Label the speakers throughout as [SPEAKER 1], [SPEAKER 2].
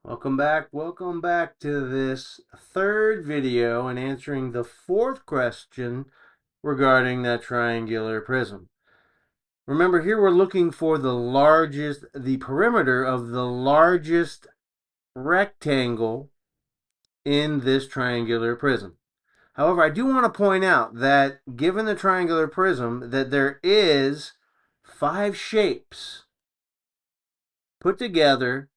[SPEAKER 1] Welcome back to this third video and answering the fourth question regarding that triangular prism. Remember, here we're looking for the perimeter of the largest rectangle in this triangular prism. However, I do want to point out that given the triangular prism, that there is 5 shapes put together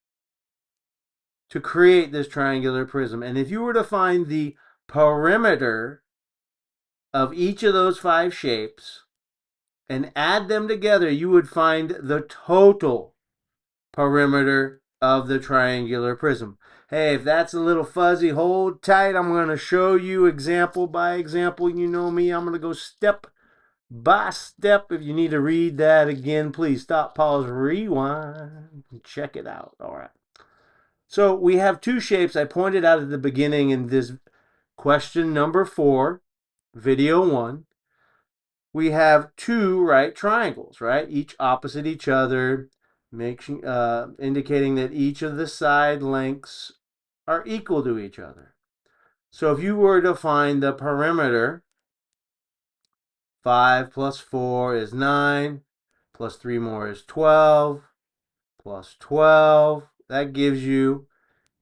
[SPEAKER 1] to create this triangular prism. And if you were to find the perimeter of each of those 5 shapes and add them together, you would find the total perimeter of the triangular prism. Hey, if that's a little fuzzy, hold tight. I'm going to show you example by example. You know me, I'm going to go step by step. If you need to read that again, please stop, pause, rewind, and check it out. All right. So we have 2 shapes I pointed out at the beginning in this question number 4, video 1. We have 2 right triangles, right? Each opposite each other, indicating that each of the side lengths are equal to each other. So if you were to find the perimeter, 5 plus 4 is 9, plus 3 more is 12, plus 12. That gives you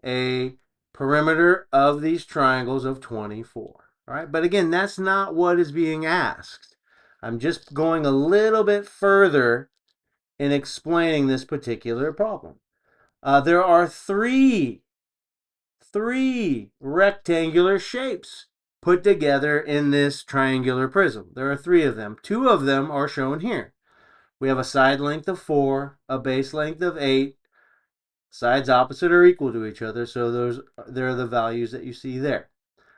[SPEAKER 1] a perimeter of these triangles of 24. All right, but again, that's not what is being asked. I'm just going a little bit further in explaining this particular problem. There are three rectangular shapes put together in this triangular prism. There are 3 of them. 2 of them are shown here. We have a side length of 4, a base length of 8, sides opposite or equal to each other, so there are the values that you see there.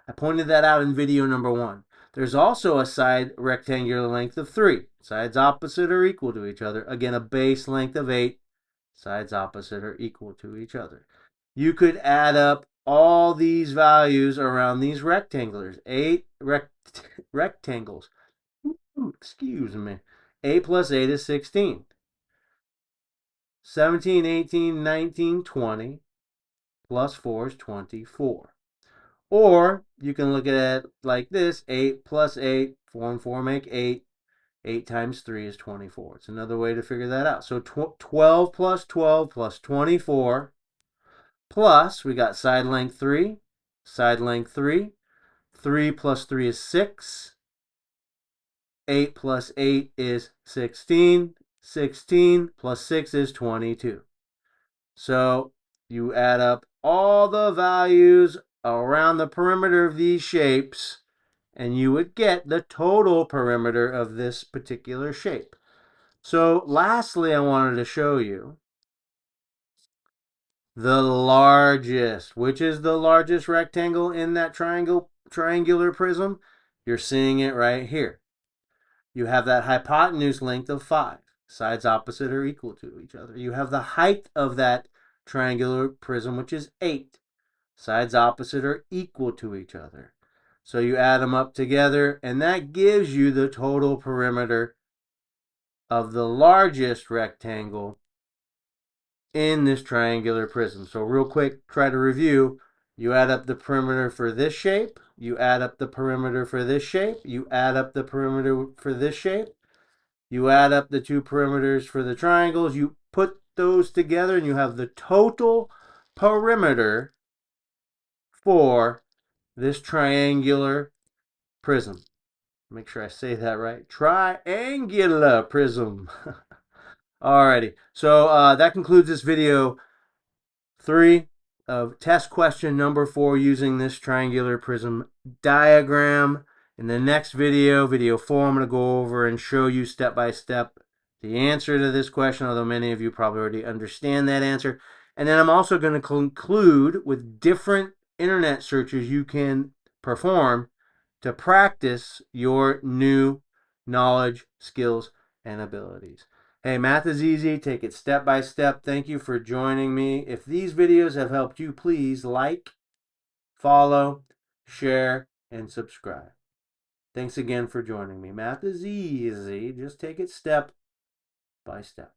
[SPEAKER 1] I pointed that out in video number 1. There's also a side rectangular length of 3, sides opposite or equal to each other. Again, a base length of 8, sides opposite or equal to each other. You could add up all these values around these rectangles. 8 rectangles. Excuse me. 8 plus 8 is 16. 17, 18, 19, 20. Plus 4 is 24. Or you can look at it like this. 8 plus 8, 4 and 4 make 8. 8 times 3 is 24. It's another way to figure that out. So 12 plus 12 plus 24 plus, we got side length 3, side length 3. 3 plus 3 is 6. 8 plus 8 is 16. 16 plus 6 is 22. So you add up all the values around the perimeter of these shapes, and you would get the total perimeter of this particular shape. So lastly, I wanted to show you the largest. Which is the largest rectangle in that triangular prism? You're seeing it right here. You have that hypotenuse length of 5. Sides opposite or equal to each other. You have the height of that triangular prism, which is 8. Sides opposite are equal to each other. So you add them up together, and that gives you the total perimeter of the largest rectangle in this triangular prism. So real quick, try to review. You add up the perimeter for this shape. You add up the perimeter for this shape. You add up the perimeter for this shape. You add up the 2 perimeters for the triangles. You put those together, and you have the total perimeter for this triangular prism. Make sure I say that right. Triangular prism. Alrighty. So that concludes this video 3 of test question number 4 using this triangular prism diagram. In the next video, video 4, I'm going to go over and show you step by step the answer to this question, although many of you probably already understand that answer. And then I'm also going to conclude with different internet searches you can perform to practice your new knowledge, skills, and abilities. Hey, math is easy. Take it step by step. Thank you for joining me. If these videos have helped you, please like, follow, share, and subscribe. Thanks again for joining me. Math is easy. Just take it step by step.